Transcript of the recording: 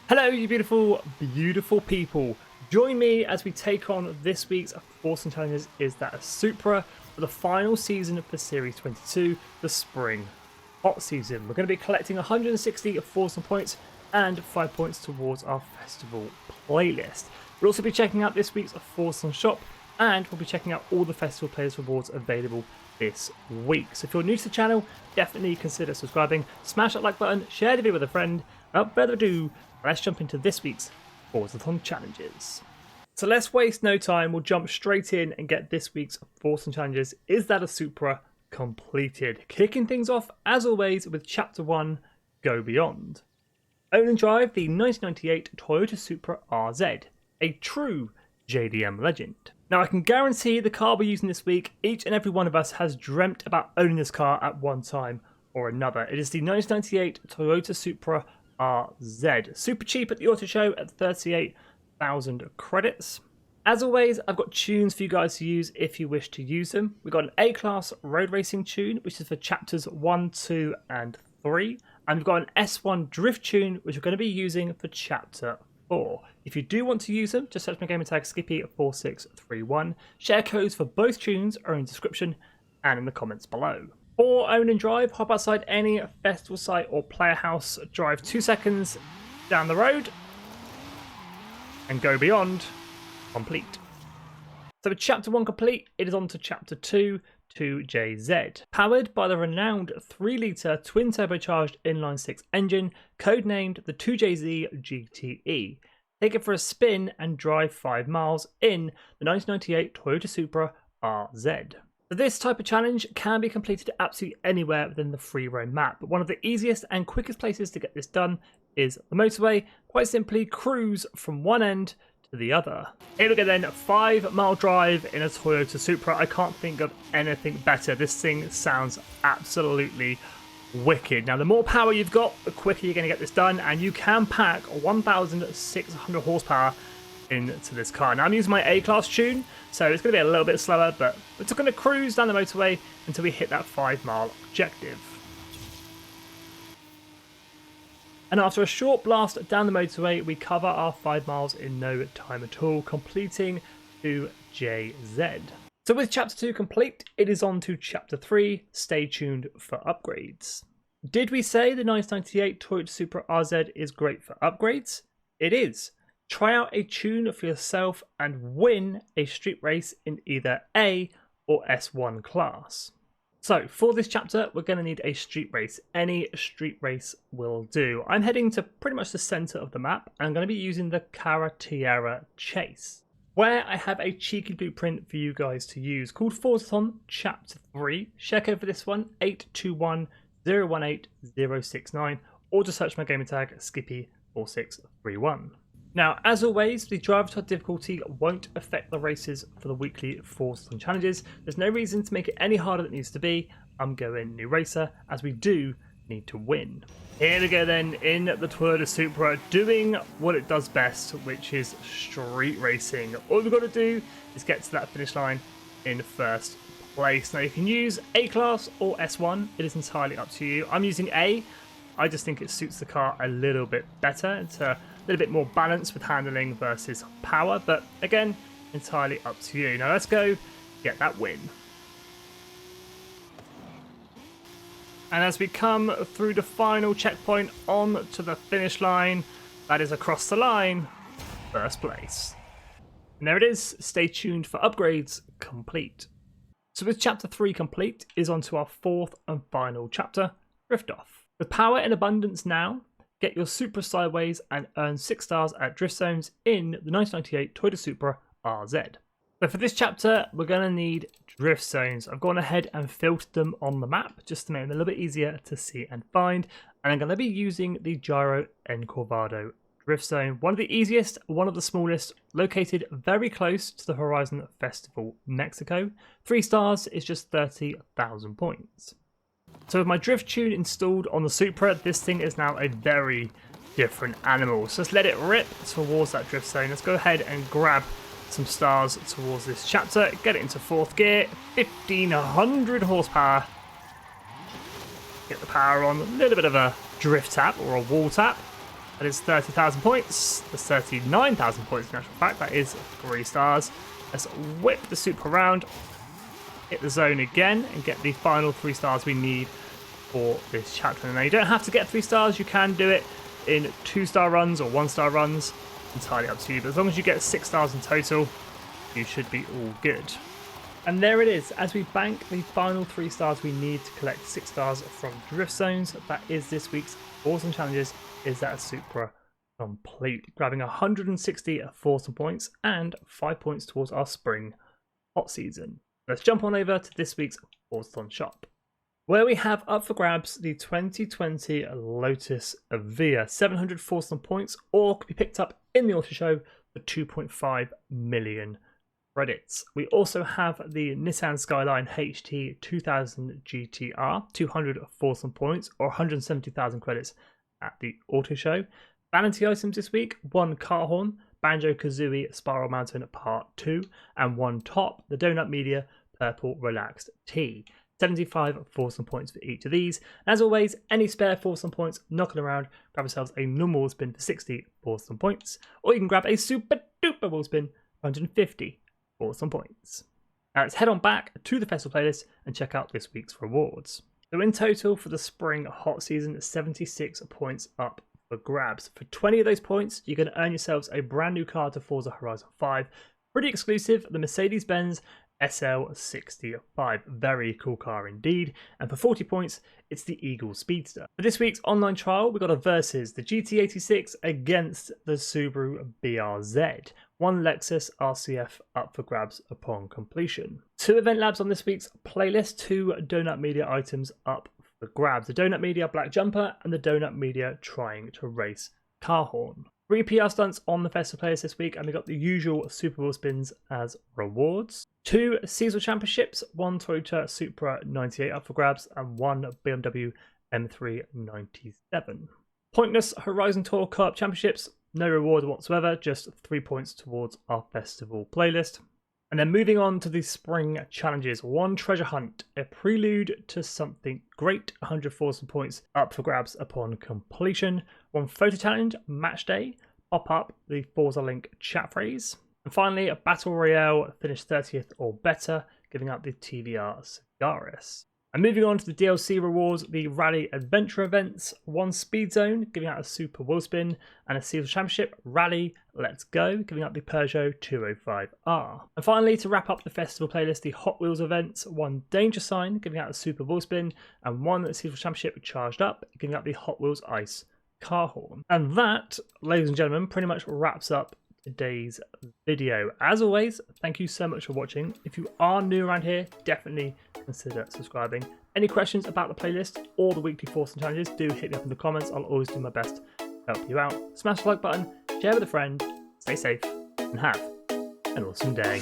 Hello, you beautiful, beautiful people. Join me as we take on this week's Forza Challenges Is That a Supra for the final season for Series 22, the Spring Hot Season. We're going to be collecting 160 Forza points and 5 points towards our festival playlist. We'll also be checking out this week's Forza shop, and we'll be checking out all the festival players rewards available this week. So if you're new to the channel, definitely consider subscribing, smash that like button, share the video with a friend. Without further ado, let's jump into this week's FORZATHON challenges. So let's waste no time, we'll jump straight in and get this week's FORZATHON challenges Is That a Supra completed. Kicking things off, as always, with Chapter 1, Go Beyond. Own and drive the 1998 Toyota Supra RZ, a true JDM legend. Now I can guarantee the car we're using this week, each and every one of us has dreamt about owning this car at one time or another. It is the 1998 Toyota Supra RZ. Super cheap at the auto show at 38,000 credits. As always, I've got tunes for you guys to use if you wish to use them. We've got an A-Class road racing tune, which is for chapters 1, 2, and 3. And we've got an S1 drift tune, which we're going to be using for chapter 4. If you do want to use them, just search my gamer tag Skippy4631. Share codes for both tunes are in the description and in the comments below. For own and drive, hop outside any festival site or player house, drive 2 seconds down the road, and go beyond, complete. So with chapter 1 complete, it is on to chapter 2, 2JZ. Powered by the renowned 3-litre twin turbocharged inline-6 engine, codenamed the 2JZ GTE. Take it for a spin and drive 5 miles in the 1998 Toyota Supra RZ. So this type of challenge can be completed absolutely anywhere within the free roam map, but one of the easiest and quickest places to get this done is the motorway. Quite simply, cruise from one end to the other. Here we go then, 5-mile drive in a Toyota Supra. I can't think of anything better. This thing sounds absolutely wicked. Now the more power you've got, the quicker you're going to get this done, and you can pack 1,600 horsepower into this car. Now I'm using my A-Class tune, so it's going to be a little bit slower, but we're just going to cruise down the motorway until we hit that 5-mile objective. And after a short blast down the motorway, we cover our 5 miles in no time at all, completing 2JZ. So with chapter 2 complete, it is on to chapter 3. Stay tuned for upgrades. Did we say the 1998 Toyota Supra RZ is great for upgrades? It is. Try out a tune for yourself and win a street race in either A or S1 class. So for this chapter, we're going to need a street race. Any street race will do. I'm heading to pretty much the center of the map. I'm going to be using the Carretera chase, where I have a cheeky blueprint for you guys to use called FORZATHON Chapter 3. Share code for this one, 821018069, or just search my gamer tag Skippy4631. Now, as always, the driver type difficulty won't affect the races for the weekly FORZATHON challenges. There's no reason to make it any harder than it needs to be. I'm going new racer, as we do need to win. Here we go then, in the Toyota Supra, doing what it does best, which is street racing. All we've got to do is get to that finish line in first place. Now you can use A-Class or S1, it is entirely up to you. I'm using A. I just think it suits the car a little bit better. It's a little bit more balanced with handling versus power, but again, entirely up to you. Now let's go get that win. And as we come through the final checkpoint on to the finish line, that is across the line, first place. And there it is. Stay tuned for upgrades complete. So with chapter 3 complete, is on to our 4th and final chapter, Drift Off. With power in abundance now, get your Supra sideways and earn 6 stars at drift zones in the 1998 Toyota Supra RZ. So for this chapter, we're going to need drift zones. I've gone ahead and filtered them on the map just to make them a little bit easier to see and find. And I'm going to be using the Giro Encorvado drift zone. One of the easiest, one of the smallest, located very close to the Horizon Festival, Mexico. 3 stars is just 30,000 points. So with my drift tune installed on the Supra, this thing is now a very different animal. So let's let it rip towards that drift zone. Let's go ahead and grab some stars towards this chapter. Get it into 4th gear, 1,500 horsepower. Get the power on, a little bit of a drift tap or a wall tap. That is 30,000 points. That's 39,000 points in actual fact. That is 3 stars. Let's whip the Supra around, hit the zone again, and get the final 3 stars we need for this chapter. Now, you don't have to get 3 stars. You can do it in 2-star runs or 1-star runs. Entirely up to you. But as long as you get 6 stars in total, you should be all good. And there it is. As we bank the final 3 stars we need to collect 6 stars from drift zones, that is this week's Forza Challenges. Is That a Supra complete? Grabbing 160 Forza points and 5 points towards our spring hot season. Let's jump on over to this week's FORZATHON shop, where we have up for grabs the 2020 Lotus Evija. 700 FORZATHON points, or could be picked up in the auto show for 2.5 million credits. We also have the Nissan Skyline HT 2000 GTR, 200 FORZATHON points, or 170,000 credits at the auto show. Vanity items this week: 1 car horn, Banjo-Kazooie Spiral Mountain Part 2, and 1 top, the Donut Media Purple Relaxed Tee. 75 FORZATHON points for each of these. As always, any spare FORZATHON points knocking around, grab yourselves a normal wheel spin for 60 FORZATHON points, or you can grab a super duper wheel spin for 150 FORZATHON points. Now let's head on back to the festival playlist and check out this week's rewards. So in total for the spring hot season, 76 points up for grabs. For 20 of those points, you're going to earn yourselves a brand new car to Forza Horizon 5. Pretty exclusive, the Mercedes-Benz SL65. Very cool car indeed. And for 40 points, it's the Eagle Speedster. For this week's online trial, we've got a versus the GT86 against the Subaru BRZ. 1 Lexus RCF up for grabs upon completion. 2 event labs on this week's playlist, 2 Donut Media items up for grabs. The Donut Media Black Jumper and the Donut Media Trying to Race car horn. 3 PR stunts on the festival playlist this week, and we got the usual Super Wheel spins as rewards. 2 Seasonal Championships, 1 Toyota Supra 98 up for grabs, and 1 BMW M3 97. Pointless Horizon Tour Co-op Championships, no reward whatsoever, just 3 points towards our festival playlist. And then moving on to the spring challenges. 1 treasure hunt, a prelude to something great, 100 FORZATHON points up for grabs upon completion. 1 photo challenge, match day, pop up the Forza link chat phrase. And finally, a battle royale, finish 30th or better, giving up the TVR Cigaris. And moving on to the DLC rewards, the Rally Adventure events, 1 Speed Zone, giving out a Super Wheel Spin, and a Seasonal Championship, Rally Let's Go, giving out the Peugeot 205R. And finally, to wrap up the festival playlist, the Hot Wheels events, 1 Danger Sign, giving out a Super Wheel Spin, and 1 Seasonal Championship Charged Up, giving out the Hot Wheels Ice car horn. And that, ladies and gentlemen, pretty much wraps up today's video. As always, thank you so much for watching. If you are new around here, definitely consider subscribing. Any questions about the playlist or the weekly FORZATHON challenges, do hit me up in the comments. I'll always do my best to help you out. Smash the like button, share with a friend, stay safe, and have an awesome day.